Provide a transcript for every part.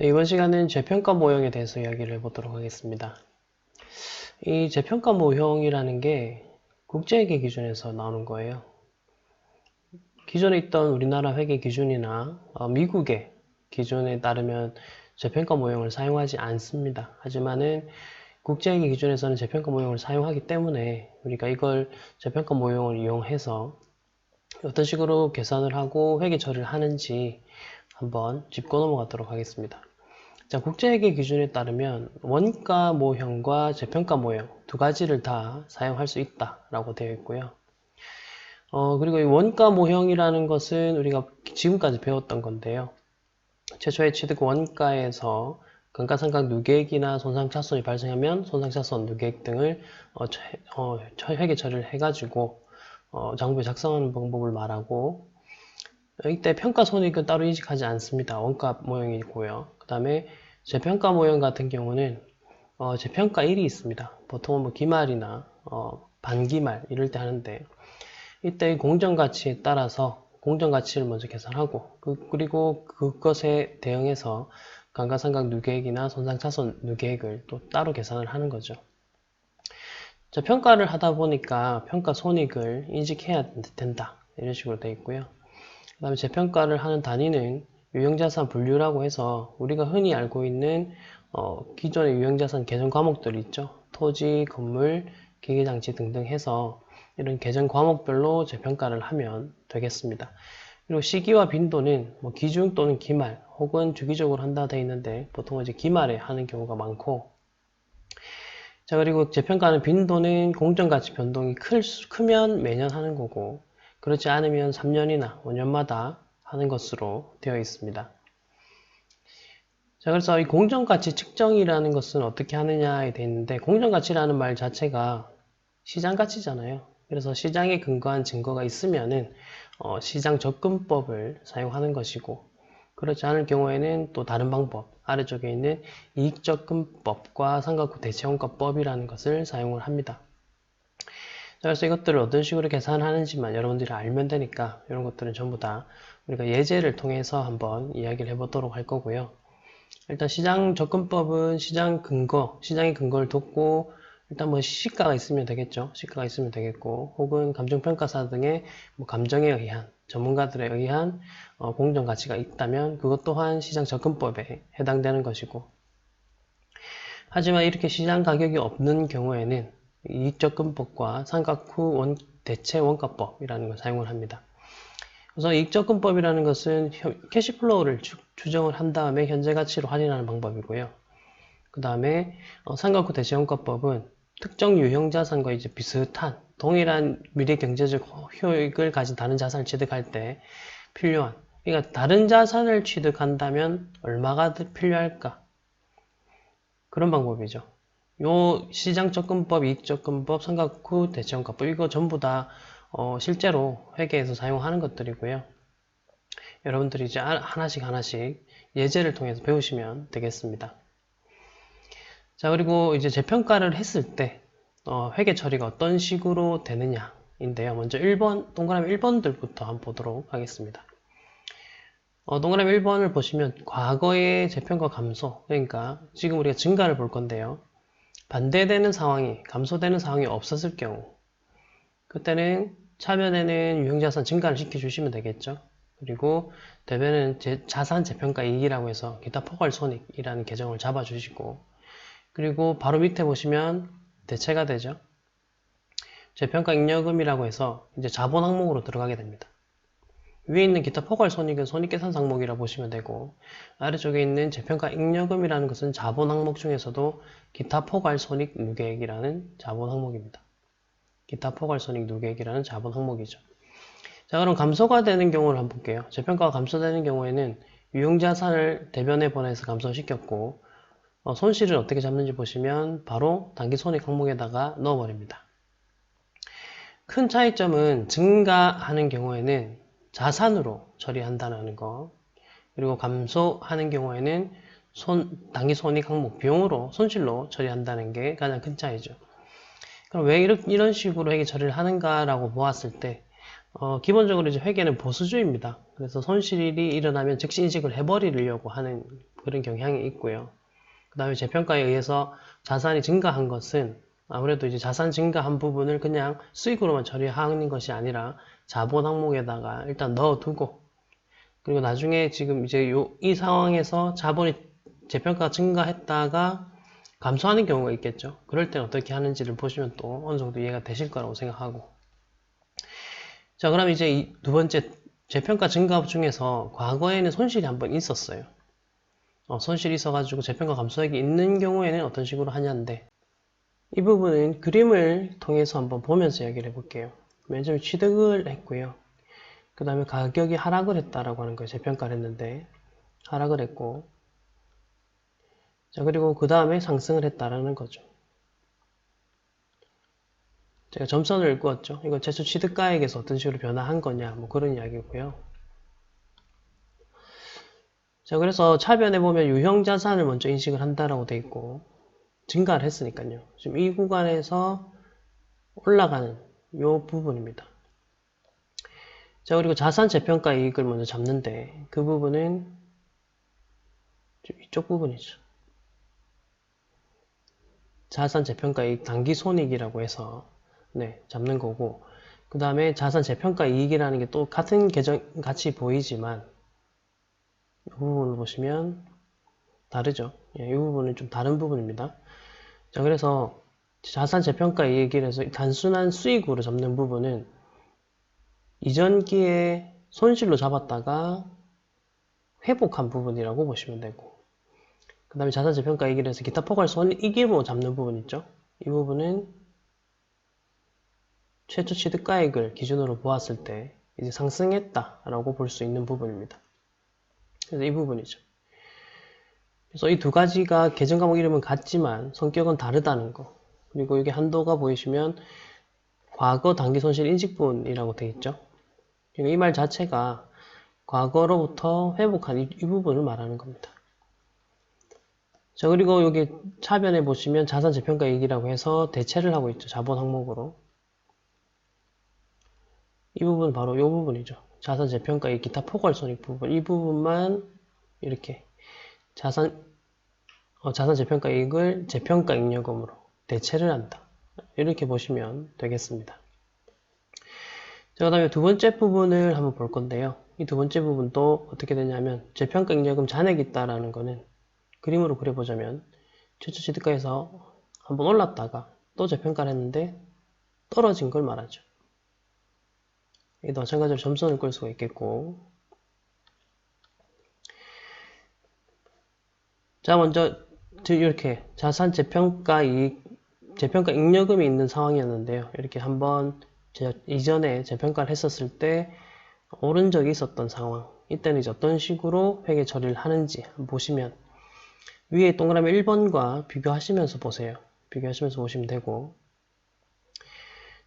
네, 이번 시간은 재평가 모형에 대해서 이야기를 해보도록 하겠습니다. 이 재평가 모형이라는 게 국제회계 기준에서 나오는 거예요. 기존에 있던 우리나라 회계 기준이나 미국의 기준에 따르면 재평가 모형을 사용하지 않습니다. 하지만은 국제회계 기준에서는 재평가 모형을 사용하기 때문에 우리가 이걸 재평가 모형을 이용해서 어떤 식으로 계산을 하고 회계 처리를 하는지 한번 짚고 넘어가도록 하겠습니다. 자, 국제회계 기준에 따르면 원가 모형과 재평가 모형 두 가지를 다 사용할 수 있다라고 되어 있고요. 그리고 이 원가 모형이라는 것은 우리가 지금까지 배웠던 건데요. 최초의 취득 원가에서 감가상각 누계액이나 손상차손이 발생하면 손상차손 누계액 등을 회계 처리를 해가지고 장부에 작성하는 방법을 말하고, 이때 평가손익은 따로 인식하지 않습니다. 원가 모형이고요. 그 다음에 재평가 모형 같은 경우는 재평가일이 있습니다. 보통은 뭐 기말이나 반기말 이럴 때 하는데, 이때 공정가치에 따라서 공정가치를 먼저 계산하고 그리고 그것에 대응해서 감가상각 누계액이나 손상차손 누계액을 또 따로 계산을 하는 거죠. 자, 평가를 하다 보니까 평가손익을 인식해야 된다 이런 식으로 되어 있고요. 그 다음에 재평가를 하는 단위는 유형자산 분류라고 해서 우리가 흔히 알고 있는 기존의 유형자산 계정 과목들이 있죠. 토지, 건물, 기계장치 등등 해서 이런 계정 과목별로 재평가를 하면 되겠습니다. 그리고 시기와 빈도는 뭐 기중 또는 기말 혹은 주기적으로 한다 되어 있는데 보통은 이제 기말에 하는 경우가 많고, 자, 그리고 재평가하는 빈도는 공정가치 변동이 크면 매년 하는 거고, 그렇지 않으면 3년이나 5년마다 하는 것으로 되어 있습니다. 자, 그래서 이 공정가치 측정이라는 것은 어떻게 하느냐에 대해 있는데, 공정가치라는 말 자체가 시장가치잖아요. 그래서 시장에 근거한 증거가 있으면은 시장 접근법을 사용하는 것이고, 그렇지 않을 경우에는 또 다른 방법, 아래쪽에 있는 이익접근법과 삼각후 대체원가법이라는 것을 사용을 합니다. 그래서 이것들을 어떤 식으로 계산하는지만 여러분들이 알면 되니까 이런 것들은 전부 다 우리가 예제를 통해서 한번 이야기를 해보도록 할 거고요. 일단 시장 접근법은 시장 근거, 시장의 근거를 뒀고, 일단 뭐 시가가 있으면 되겠죠. 시가가 있으면 되겠고, 혹은 감정평가사 등의 뭐 감정에 의한, 전문가들에 의한 공정가치가 있다면 그것 또한 시장 접근법에 해당되는 것이고, 하지만 이렇게 시장 가격이 없는 경우에는 이익접근법과 삼각후 대체원가법이라는 걸 사용을 합니다. 그래서 이익접근법이라는 것은 캐시플로우를 추정을 한 다음에 현재 가치로 할인하는 방법이고요. 그 다음에 삼각후 대체원가법은 특정 유형 자산과 이제 비슷한 동일한 미래 경제적 효익을 가진 다른 자산을 취득할 때 필요한, 그러니까 다른 자산을 취득한다면 얼마가 필요할까? 그런 방법이죠. 요 시장접근법, 이익접근법, 삼각후 대체원가법 이거 전부 다 실제로 회계에서 사용하는 것들이고요. 여러분들이 이제 하나씩 예제를 통해서 배우시면 되겠습니다. 자, 그리고 이제 재평가를 했을 때 회계 처리가 어떤 식으로 되느냐인데요. 먼저 1번, 동그라미 1번들부터 한번 보도록 하겠습니다. 동그라미 1번을 보시면 과거의 재평가 감소, 그러니까 지금 우리가 증가를 볼 건데요. 반대되는 상황이, 감소되는 상황이 없었을 경우, 그때는 차변에는 유형자산 증가를 시켜주시면 되겠죠. 그리고 대변에는 자산 재평가 이익이라고 해서 기타 포괄손익이라는 계정을 잡아주시고, 그리고 바로 밑에 보시면 대체가 되죠. 재평가 잉여금이라고 해서 이제 자본 항목으로 들어가게 됩니다. 위에 있는 기타 포괄손익은 손익계산 항목이라고 보시면 되고, 아래쪽에 있는 재평가 잉여금이라는 것은 자본 항목 중에서도 기타 포괄손익 누계액이라는 자본 항목입니다. 기타 포괄손익 누계액이라는 자본 항목이죠. 자, 그럼 감소가 되는 경우를 한번 볼게요. 재평가가 감소되는 경우에는 유형자산을 대변에 보내서 감소시켰고, 손실을 어떻게 잡는지 보시면 바로 단기손익 항목에다가 넣어버립니다. 큰 차이점은 증가하는 경우에는 자산으로 처리한다는 거, 그리고 감소하는 경우에는 단기손익 항목 비용으로 손실로 처리한다는 게 가장 큰 차이죠. 그럼 왜 이런 식으로 회계 처리를 하는가라고 보았을 때 기본적으로 이제 회계는 보수주의입니다. 그래서 손실이 일어나면 즉시 인식을 해버리려고 하는 그런 경향이 있고요. 그 다음에 재평가에 의해서 자산이 증가한 것은 아무래도 이제 자산 증가한 부분을 그냥 수익으로만 처리하는 것이 아니라 자본 항목에다가 일단 넣어두고, 그리고 나중에 지금 이제 이 상황에서 자본이 재평가가 증가했다가 감소하는 경우가 있겠죠. 그럴 땐 어떻게 하는지를 보시면 또 어느 정도 이해가 되실 거라고 생각하고. 자, 그럼 이제 이 두 번째 재평가 증가 중에서 과거에는 손실이 한번 있었어요. 손실이 있어가지고 재평가 감소액이 있는 경우에는 어떤 식으로 하냐인데, 이 부분은 그림을 통해서 한번 보면서 이야기를 해볼게요. 맨 처음에 취득을 했고요. 그 다음에 가격이 하락을 했다라고 하는 거예요. 재평가를 했는데 하락을 했고, 자, 그리고 그 다음에 상승을 했다라는 거죠. 제가 점선을 읽었죠. 이건 최초 취득가액에서 어떤 식으로 변화한 거냐, 뭐 그런 이야기고요. 자, 그래서 차변에 보면 유형자산을 먼저 인식을 한다라고 돼 있고, 증가를 했으니까요. 지금 이 구간에서 올라가는 요 부분입니다. 자, 그리고 자산 재평가 이익을 먼저 잡는데, 그 부분은 이쪽 부분이죠. 자산 재평가 이익 단기 손익이라고 해서 잡는 거고, 그 다음에 자산 재평가 이익이라는 게 또 같은 계정 같이 보이지만 이 부분을 보시면 다르죠. 이 부분은 좀 다른 부분입니다. 자, 그래서 자산 재평가 이익이라서 단순한 수익으로 잡는 부분은 이전기에 손실로 잡았다가 회복한 부분이라고 보시면 되고, 그 다음에 자산 재평가 이익이라서 기타 포괄 손익으로 잡는 부분 있죠. 이 부분은 최초 취득가액을 기준으로 보았을 때 이제 상승했다라고 볼 수 있는 부분입니다. 그래서 이 부분이죠. 그래서 이 두 가지가 계정 과목 이름은 같지만 성격은 다르다는 거. 그리고 여기 한도가 보이시면 과거 단기 손실 인식분이라고 되어 있죠. 이 말 자체가 과거로부터 회복한 이 부분을 말하는 겁니다. 자, 그리고 여기 차변에 보시면 자산 재평가 이익이라고 해서 대체를 하고 있죠. 자본 항목으로. 이 부분 바로 이 부분이죠. 자산 재평가 이익 기타 포괄 손익 부분. 이 부분만 이렇게 자산 재평가 이익을 재평가 잉여금으로 대체를 한다. 이렇게 보시면 되겠습니다. 자, 그 다음에 두 번째 부분을 한번 볼 건데요. 이 두 번째 부분도 어떻게 되냐면 재평가 잉여금 잔액이 있다라는 거는 그림으로 그려보자면 최초 취득가에서 한번 올랐다가 또 재평가를 했는데 떨어진 걸 말하죠. 이도 마찬가지로 점선을 끌 수가 있겠고, 자, 먼저 이렇게 자산 재평가 이익, 재평가 잉여금이 있는 상황이었는데요. 이렇게 한번 이전에 재평가를 했었을 때 오른 적이 있었던 상황, 이때는 이제 어떤 식으로 회계 처리를 하는지 한번 보시면 위에 동그라미 1번과 비교하시면서 보세요. 비교하시면서 보시면 되고,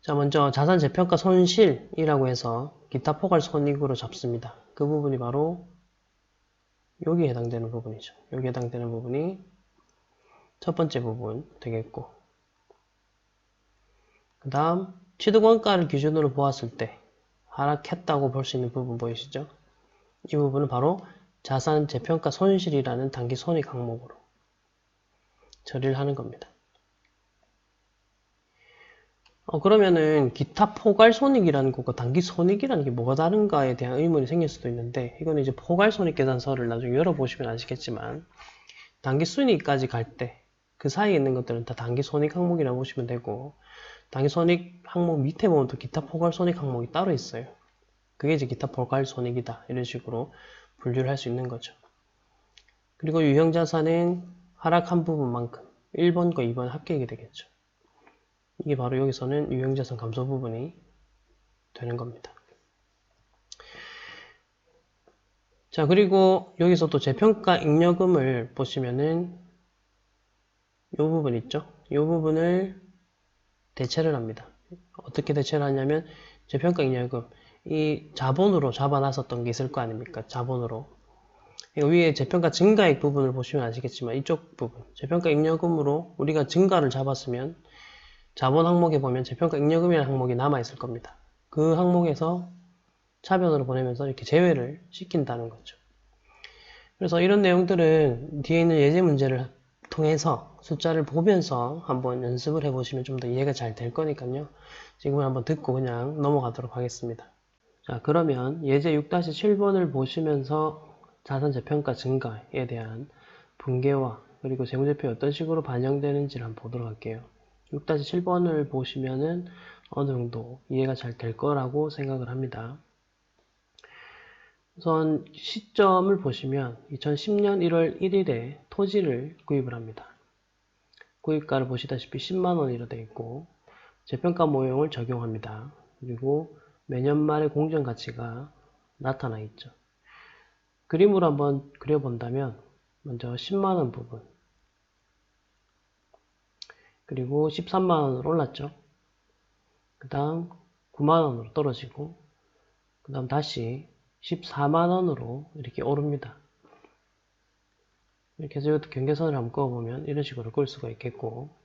자, 먼저 자산 재평가 손실이라고 해서 기타 포괄 손익으로 잡습니다. 그 부분이 바로 여기에 해당되는 부분이죠. 여기에 해당되는 부분이 첫 번째 부분 되겠고, 그 다음 취득원가를 기준으로 보았을 때 하락했다고 볼 수 있는 부분 보이시죠? 이 부분은 바로 자산 재평가 손실이라는 단기 손익 항목으로 처리를 하는 겁니다. 그러면은 기타 포괄 손익이라는 것과 단기 손익이라는 게 뭐가 다른가에 대한 의문이 생길 수도 있는데, 이거는 이제 포괄 손익 계산서를 나중에 열어보시면 아시겠지만 단기 순이익까지 갈 때 그 사이에 있는 것들은 다 단기 손익 항목이라고 보시면 되고, 단기 손익 항목 밑에 보면 또 기타 포괄 손익 항목이 따로 있어요. 그게 이제 기타 포괄 손익이다, 이런 식으로 분류를 할 수 있는 거죠. 그리고 유형자산은 하락한 부분만큼 1번과 2번 합계액이 되겠죠. 이게 바로 여기서는 유형자산 감소 부분이 되는 겁니다. 자, 그리고 여기서 또 재평가 잉여금을 보시면은 이 부분 있죠? 이 부분을 대체를 합니다. 어떻게 대체를 하냐면 재평가 잉여금, 이 자본으로 잡아놨었던 게 있을 거 아닙니까? 자본으로. 위에 재평가 증가액 부분을 보시면 아시겠지만 이쪽 부분, 재평가 잉여금으로 우리가 증가를 잡았으면 자본 항목에 보면 재평가 잉여금이라는 항목이 남아있을 겁니다. 그 항목에서 차변으로 보내면서 이렇게 제외를 시킨다는 거죠. 그래서 이런 내용들은 뒤에 있는 예제 문제를 통해서 숫자를 보면서 한번 연습을 해보시면 좀 더 이해가 잘 될 거니까요. 지금은 한번 듣고 그냥 넘어가도록 하겠습니다. 자, 그러면 예제 6-7번을 보시면서 자산재평가 증가에 대한 분계와 그리고 재무제표에 어떤 식으로 반영되는지를 한번 보도록 할게요. 6-7번을 보시면은 어느 정도 이해가 잘 될 거라고 생각을 합니다. 우선 시점을 보시면 2010년 1월 1일에 토지를 구입을 합니다. 구입가를 보시다시피 10만원으로 되어 있고 재평가 모형을 적용합니다. 그리고 매년 말의 공정가치가 나타나 있죠. 그림으로 한번 그려본다면 먼저 10만원 부분 그리고 13만원으로 올랐죠. 그 다음 9만원으로 떨어지고 그 다음 다시 14만원으로 이렇게 오릅니다. 이렇게 해서 이것도 경계선을 한번 그어보면 이런 식으로 그을 수가 있겠고,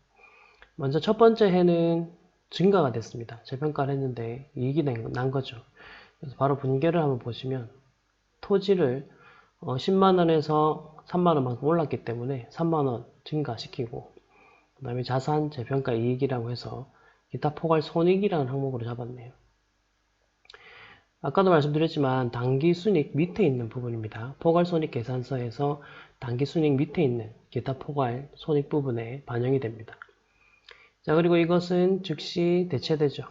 먼저 첫 번째 해는 증가가 됐습니다. 재평가를 했는데 이익이 난 거죠. 그래서 바로 분계를 한번 보시면 토지를 10만원에서 3만원만큼 올랐기 때문에 3만원 증가시키고, 그 다음에 자산 재평가 이익이라고 해서 기타 포괄 손익이라는 항목으로 잡았네요. 아까도 말씀드렸지만 당기순익 밑에 있는 부분입니다. 포괄손익 계산서에서 당기순익 밑에 있는 기타 포괄 손익 부분에 반영이 됩니다. 자, 그리고 이것은 즉시 대체되죠.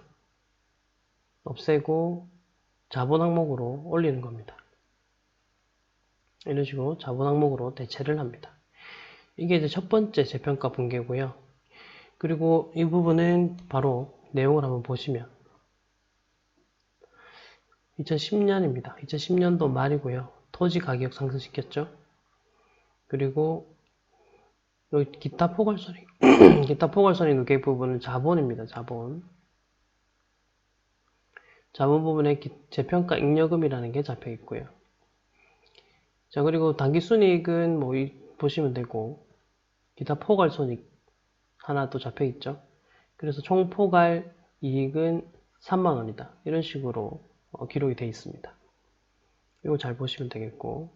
없애고 자본 항목으로 올리는 겁니다. 이런 식으로 자본 항목으로 대체를 합니다. 이게 이제 첫 번째 재평가 분계고요. 그리고 이 부분은 바로 내용을 한번 보시면 2010년입니다. 2010년도 말이고요. 토지 가격 상승시켰죠. 그리고 여기 기타 포괄손익 기타 포괄손익 누계 부분은 자본입니다. 자본 부분에 재평가 잉여금이라는 게 잡혀 있고요. 자, 그리고 당기순이익은 뭐 보시면 되고 기타 포괄손익 하나 또 잡혀 있죠. 그래서 총 포괄 이익은 3만원이다. 이런 식으로 기록이 되어 있습니다. 이거 잘 보시면 되겠고,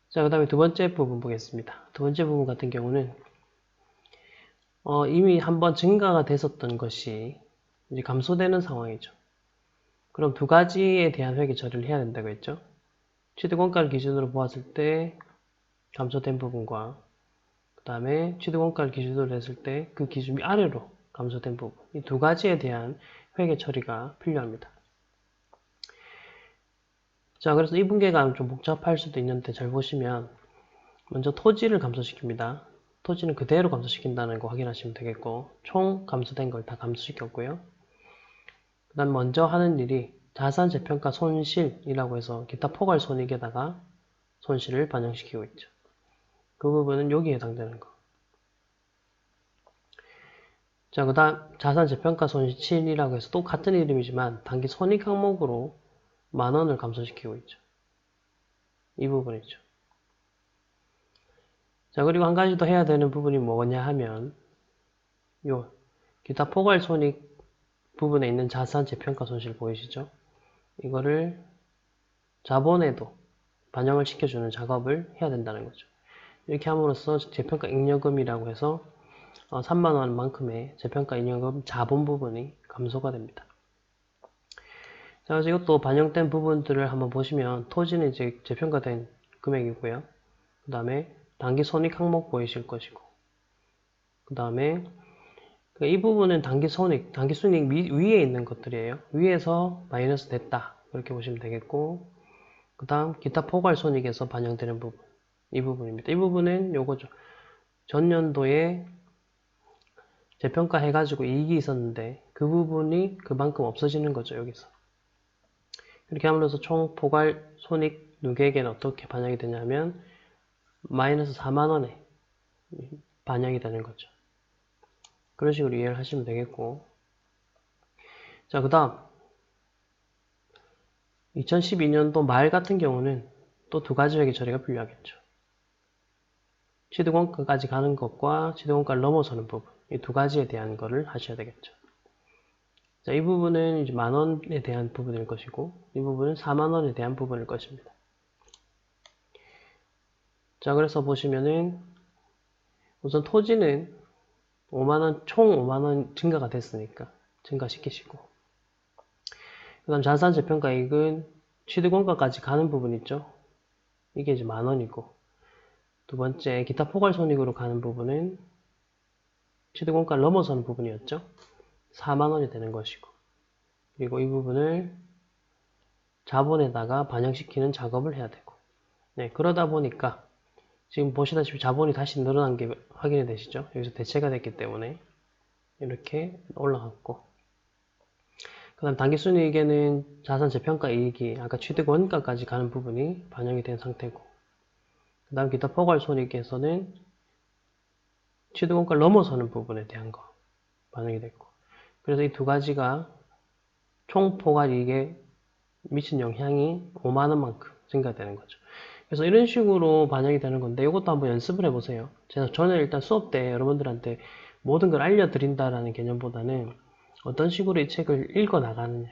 자, 그 다음에 두 번째 부분 보겠습니다. 두 번째 부분 같은 경우는 이미 한번 증가가 됐었던 것이 이제 감소되는 상황이죠. 그럼 두 가지에 대한 회계 처리를 해야 된다고 했죠. 취득원가를 기준으로 보았을 때 감소된 부분과 그 다음에 취득원가를 기준으로 했을 때 그 기준 아래로 감소된 부분, 이 두 가지에 대한 회계 처리가 필요합니다. 자, 그래서 이 분계가 좀 복잡할 수도 있는데 잘 보시면 먼저 토지를 감소시킵니다. 토지는 그대로 감소시킨다는 거 확인하시면 되겠고, 총 감소된 걸 다 감소시켰고요. 그 다음 먼저 하는 일이 자산 재평가 손실이라고 해서 기타 포괄 손익에다가 손실을 반영시키고 있죠. 그 부분은 여기에 해당되는 거. 자, 그 다음 자산 재평가 손실이라고 해서 또 같은 이름이지만 단기 손익 항목으로 만원을 감소시키고 있죠. 이 부분이죠. 자, 그리고 한 가지 더 해야 되는 부분이 뭐냐 하면 요 기타 포괄 손익 부분에 있는 자산 재평가 손실 보이시죠? 이거를 자본에도 반영을 시켜주는 작업을 해야 된다는 거죠. 이렇게 함으로써 재평가 잉여금이라고 해서 3만원만큼의 재평가 잉여금 자본 부분이 감소가 됩니다. 자, 그래서 이것도 반영된 부분들을 한번 보시면 토지는 이제 재평가된 금액이고요. 그 다음에 단기 손익 항목 보이실 것이고, 그 다음에 이 부분은 단기 손익 위에 있는 것들이에요. 위에서 마이너스 됐다. 그렇게 보시면 되겠고, 그 다음 기타 포괄 손익에서 반영되는 부분, 이 부분입니다. 이 부분은 요거죠. 전년도에 재평가 해가지고 이익이 있었는데 그 부분이 그만큼 없어지는 거죠. 여기서 이렇게 함으로써 총 포괄 손익 누계액에는 어떻게 반영이 되냐면 마이너스 4만원에 반영이 되는 거죠. 그런 식으로 이해를 하시면 되겠고, 자, 그 다음 2012년도 말 같은 경우는 또 두 가지 회계 처리가 필요하겠죠. 취득원가까지 가는 것과 취득원가를 넘어서는 부분, 이 두 가지에 대한 거를 하셔야 되겠죠. 자, 이 부분은 이제 10,000원에 대한 부분일 것이고, 이 부분은 40,000원에 대한 부분일 것입니다. 자, 그래서 보시면은, 우선 토지는 5만원, 총 5만원 증가가 됐으니까, 증가시키시고. 그 다음 자산 재평가이익은 취득원가까지 가는 부분 있죠? 이게 이제 10,000원이고, 두 번째, 기타 포괄손익으로 가는 부분은 취득원가를 넘어서는 부분이었죠? 40,000원이 되는 것이고, 그리고 이 부분을 자본에다가 반영시키는 작업을 해야 되고, 네, 그러다 보니까 지금 보시다시피 자본이 다시 늘어난 게 확인이 되시죠? 여기서 대체가 됐기 때문에 이렇게 올라갔고, 그 다음 당기순이익에는 자산 재평가 이익이 아까 취득 원가까지 가는 부분이 반영이 된 상태고, 그 다음 기타 포괄손익에서는 취득 원가를 넘어서는 부분에 대한 거 반영이 됐고, 그래서 이 두 가지가 총 포괄이익에 미친 영향이 5만원만큼 증가되는 거죠. 그래서 이런 식으로 반영이 되는 건데, 이것도 한번 연습을 해보세요. 저는 일단 수업 때 여러분들한테 모든 걸 알려드린다라는 개념보다는 어떤 식으로 이 책을 읽어 나가느냐,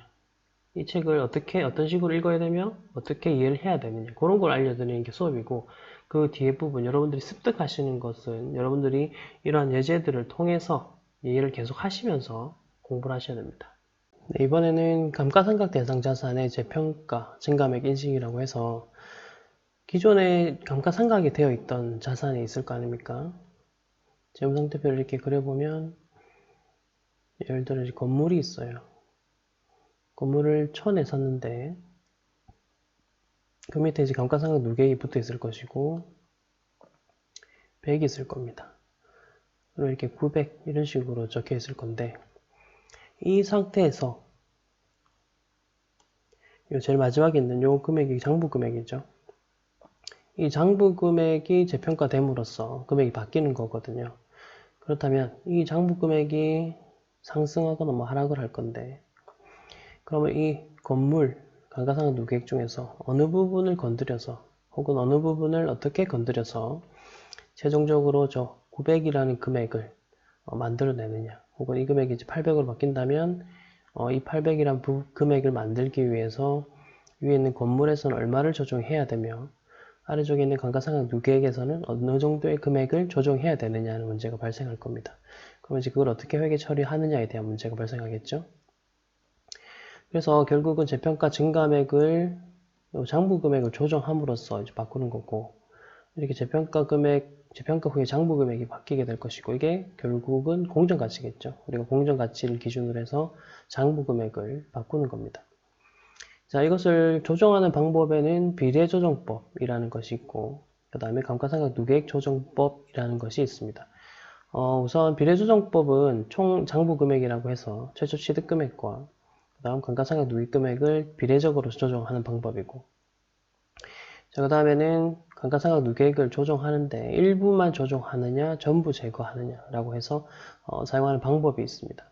이 책을 어떤 식으로 읽어야 되며 어떻게 이해를 해야 되느냐, 그런 걸 알려드리는 게 수업이고, 그 뒤에 부분 여러분들이 습득하시는 것은 여러분들이 이러한 예제들을 통해서 이해를 계속 하시면서 공부를 하셔야 됩니다. 네, 이번에는 감가상각 대상 자산의 재평가 증감액 인식이라고 해서 기존에 감가상각이 되어 있던 자산이 있을 거 아닙니까? 재무상태표를 이렇게 그려보면 예를 들어 건물이 있어요. 건물을 1,000에 샀는데 그 밑에 이제 감가상각 누계액이 붙어 있을 것이고 100이 있을 겁니다. 그리고 이렇게 900 이런 식으로 적혀 있을 건데, 이 상태에서 요 제일 마지막에 있는 요 금액이 장부 금액이죠. 이 장부 금액이 재평가됨으로써 금액이 바뀌는 거거든요. 그렇다면 이 장부 금액이 상승하거나 뭐 하락을 할 건데, 그러면 이 건물 감가상각 누계액 중에서 어느 부분을 건드려서 혹은 어느 부분을 어떻게 건드려서 최종적으로 저 900이라는 금액을 만들어내느냐, 혹은 이 금액이 이제 800으로 바뀐다면 이 800이라는 금액을 만들기 위해서 위에 있는 건물에서는 얼마를 조정해야 되며 아래쪽에 있는 감가상각 누계액에서는 어느 정도의 금액을 조정해야 되느냐는 문제가 발생할 겁니다. 그럼 이제 그걸 어떻게 회계 처리하느냐에 대한 문제가 발생하겠죠. 그래서 결국은 재평가 증감액을 장부 금액을 조정함으로써 이제 바꾸는 거고, 이렇게 재평가 후에 장부 금액이 바뀌게 될 것이고, 이게 결국은 공정가치겠죠. 우리가 공정가치를 기준으로 해서 장부 금액을 바꾸는 겁니다. 자, 이것을 조정하는 방법에는 비례조정법이라는 것이 있고, 그 다음에 감가상각 누계액 조정법이라는 것이 있습니다. 우선 비례조정법은 총 장부 금액이라고 해서 최초 취득 금액과 그 다음 감가상각 누계 금액을 비례적으로 조정하는 방법이고, 자, 그 다음에는 감가상각 누계액을 조정하는데 일부만 조정하느냐 전부 제거하느냐 라고 해서 사용하는 방법이 있습니다.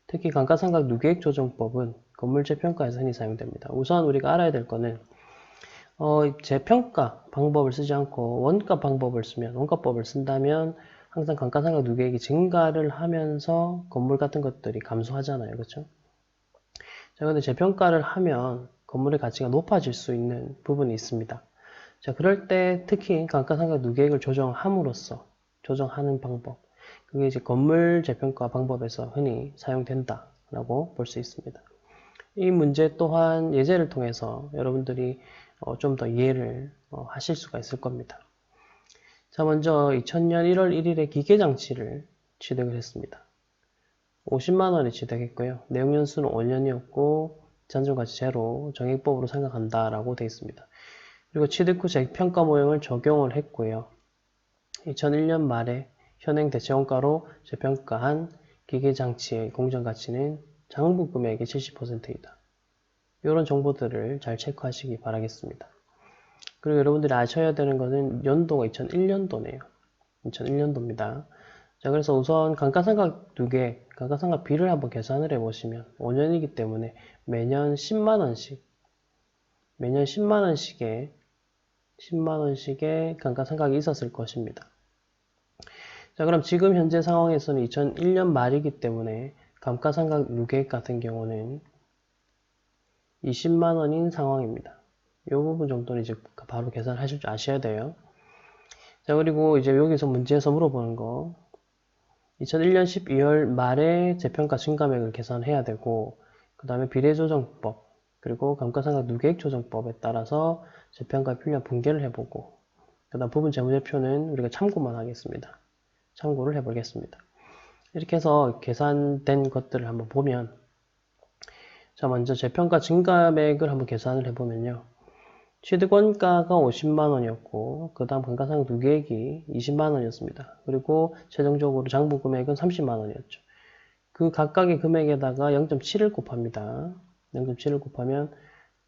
특히 감가상각 누계액 조정법은 건물재평가에서 흔히 사용됩니다. 우선 우리가 알아야 될 거는 재평가 방법을 쓰지 않고 원가법을 쓴다면 항상 감가상각 누계액이 증가를 하면서 건물 같은 것들이 감소하잖아요. 그렇죠? 자, 근데 재평가를 하면 건물의 가치가 높아질 수 있는 부분이 있습니다. 자, 그럴 때 특히 감가상각 누계액을 조정하는 방법, 그게 이제 건물 재평가 방법에서 흔히 사용된다라고 볼 수 있습니다. 이 문제 또한 예제를 통해서 여러분들이 좀 더 이해를 하실 수가 있을 겁니다. 자, 먼저 2000년 1월 1일에 기계장치를 취득을 했습니다. 50만원에 취득했고요. 내용연수는 5년이었고 잔존가치 제로, 정액법으로 생각한다라고 되어 있습니다. 그리고 취득 후 재평가 모형을 적용을 했고요. 2001년 말에 현행 대체원가로 재평가한 기계장치의 공정가치는 장부 금액의 70%이다. 이런 정보들을 잘 체크하시기 바라겠습니다. 그리고 여러분들이 아셔야 되는 것은 연도가 2001년도네요. 2001년도입니다. 자, 그래서 우선 감가상각 감가상각비를 한번 계산을 해보시면 5년이기 때문에 매년 10만원씩의 10만원씩의 감가상각이 있었을 것입니다. 자, 그럼 지금 현재 상황에서는 2001년 말이기 때문에 감가상각 누계액 같은 경우는 20만 원인 상황입니다. 이 부분 정도는 이제 바로 계산하실 줄 아셔야 돼요. 자, 그리고 이제 여기서 문제에서 물어보는 거, 2001년 12월 말에 재평가 증감액을 계산해야 되고, 그 다음에 비례조정법, 그리고 감가상각 누계액 조정법에 따라서 재평가 필량 분계를 해보고, 그 다음 부분 재무제표는 우리가 참고만 하겠습니다. 참고를 해보겠습니다. 이렇게 해서 계산된 것들을 한번 보면, 자, 먼저 재평가 증감액을 한번 계산을 해보면요. 취득원가가 50만 원이었고, 그 다음 감가상각 누계액이 20만 원이었습니다. 그리고 최종적으로 장부 금액은 30만 원이었죠. 그 각각의 금액에다가 0.7을 곱합니다. 0.7을 곱하면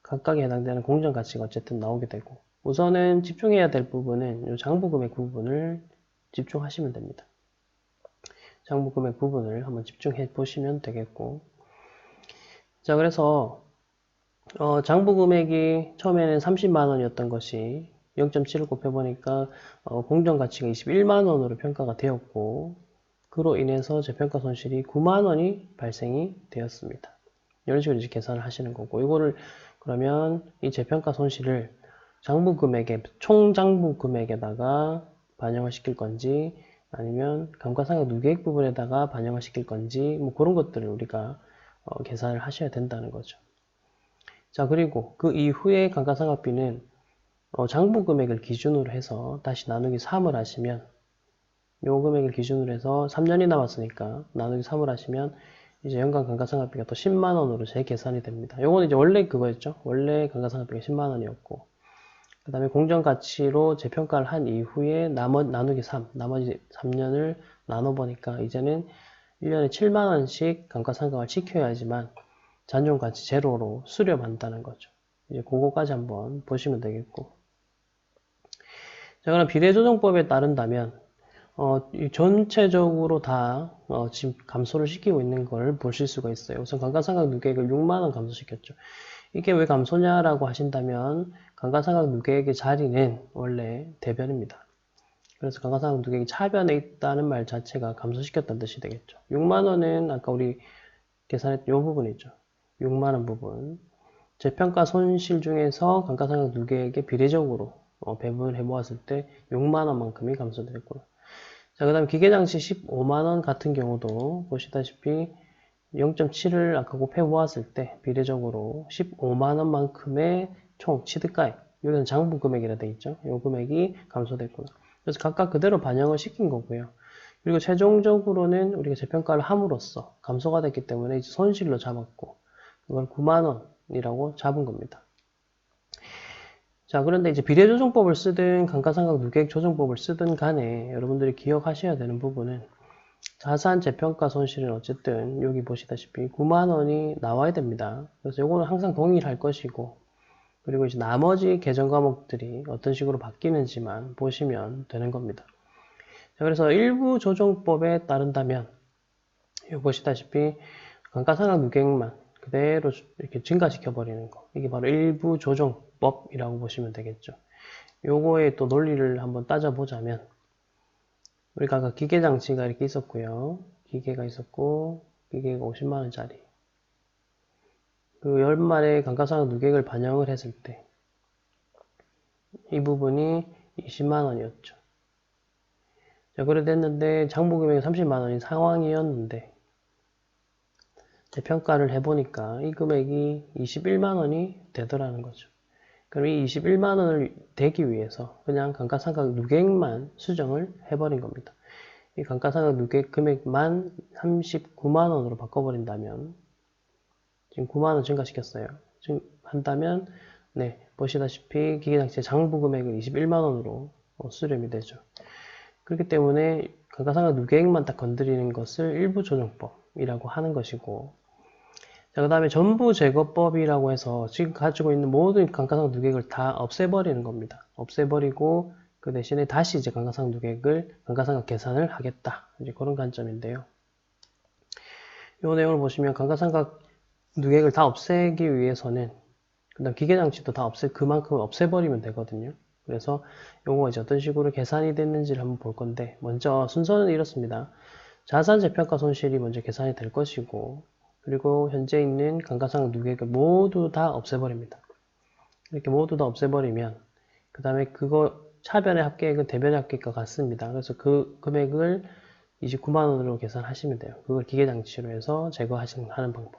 각각에 해당되는 공정가치가 어쨌든 나오게 되고, 우선은 집중해야 될 부분은 이 장부 금액 부분을 집중하시면 됩니다. 장부 금액 부분을 한번 집중해 보시면 되겠고, 자, 그래서 장부 금액이 처음에는 30만 원이었던 것이 0.7을 곱해보니까 공정가치가 21만 원으로 평가가 되었고, 그로 인해서 재평가 손실이 9만 원이 발생이 되었습니다. 이런 식으로 이제 계산을 하시는 거고, 이거를 그러면 이 재평가 손실을 장부 금액에, 총 장부 금액에다가 반영을 시킬 건지, 아니면 감가상각 누계액 부분에다가 반영을 시킬 건지, 뭐 그런 것들을 우리가 계산을 하셔야 된다는 거죠. 자, 그리고 그 이후에 감가상각비는 장부 금액을 기준으로 해서 다시 나누기 3을 하시면, 요 금액을 기준으로 해서 3년이 남았으니까 나누기 3을 하시면 이제 연간 감가상각비가 또 10만 원으로 재계산이 됩니다. 요거는 이제 원래 그거였죠. 원래 감가상각비가 10만 원이었고, 그 다음에 공정가치로 재평가를 한 이후에 나누기 3, 나머지 3년을 나눠보니까 이제는 1년에 7만 원씩 감가상각을 지켜야지만 잔존가치 제로로 수렴한다는 거죠. 이제 그거까지 한번 보시면 되겠고. 자, 그럼 비례조정법에 따른다면, 전체적으로 다, 지금 감소를 시키고 있는 걸 보실 수가 있어요. 우선 감가상각 누계액을 6만 원 감소시켰죠. 이게 왜 감소냐라고 하신다면, 감가상각 누계액의 자리는 원래 대변입니다. 그래서 감가상각 누계액이 차변에 있다는 말 자체가 감소시켰다는 뜻이 되겠죠. 6만 원은 아까 우리 계산했던 이 부분이죠. 6만 원 부분. 재평가 손실 중에서 감가상각 누계액에 비례적으로 배분을 해보았을 때 6만 원만큼이 감소되었고요. 자, 그 다음 기계장치 15만 원 같은 경우도 보시다시피 0.7을 아까 곱해보았을 때 비례적으로 15만 원만큼의 총 취득가액, 여기는 장부 금액이라 되어 있죠. 이 금액이 감소됐구나. 그래서 각각 그대로 반영을 시킨 거고요. 그리고 최종적으로는 우리가 재평가를 함으로써 감소가 됐기 때문에 이제 손실로 잡았고, 이걸 9만 원이라고 잡은 겁니다. 자, 그런데 이제 비례조정법을 쓰든 감가상각 누계액 조정법을 쓰든 간에 여러분들이 기억하셔야 되는 부분은 자산 재평가 손실은 어쨌든 여기 보시다시피 9만 원이 나와야 됩니다. 그래서 이거는 항상 동일할 것이고, 그리고 이제 나머지 계정 과목들이 어떤 식으로 바뀌는지만 보시면 되는 겁니다. 자, 그래서 일부 조정법에 따른다면 여기 보시다시피 감가상각 누계액만 그대로 이렇게 증가시켜 버리는 거, 이게 바로 일부 조정법이라고 보시면 되겠죠. 요거의 또 논리를 한번 따져보자면, 우리가 아까 기계장치가 이렇게 있었고요. 기계가 있었고, 기계가 50만 원짜리. 그리고 연말에 감가상각 누계액을 반영을 했을 때 이 부분이 20만 원이었죠. 자, 그래 됐는데 장부 금액이 30만 원인 상황이었는데 재평가를 해보니까 이 금액이 21만 원이 되더라는 거죠. 그럼 이 21만 원을 되기 위해서 그냥 감가상각 누계액만 수정을 해버린 겁니다. 이 감가상각 누계액 금액만 39만 원으로 바꿔버린다면, 지금 9만 원 증가시켰어요. 지금 한다면, 네, 보시다시피 기계장치의 장부 금액은 21만 원으로 수렴이 되죠. 그렇기 때문에 감가상각 누계액만 딱 건드리는 것을 일부 조정법이라고 하는 것이고, 자, 그 다음에 전부 제거법이라고 해서 지금 가지고 있는 모든 감가상각 누계액을 다 없애버리는 겁니다. 없애버리고 그 대신에 다시 이제 감가상각 누계액을 감가상각 계산을 하겠다. 이제 그런 관점인데요. 이 내용을 보시면 감가상각 누계액을 다 없애기 위해서는 그다음 기계장치도 다 그만큼 없애버리면 되거든요. 그래서 요거 이제 어떤 식으로 계산이 됐는지를 한번 볼 건데, 먼저 순서는 이렇습니다. 자산 재평가 손실이 먼저 계산이 될 것이고, 그리고 현재 있는 감가상각 누계액을 모두 다 없애버립니다. 이렇게 모두 다 없애버리면 그 다음에 그거 차변의 합계액은 대변의 합계액과 같습니다. 그래서 그 금액을 29만원으로 계산하시면 돼요. 그걸 기계장치로 해서 제거하는 방법.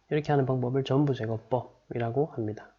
이렇게 하는 방법을 전부제거법이라고 합니다.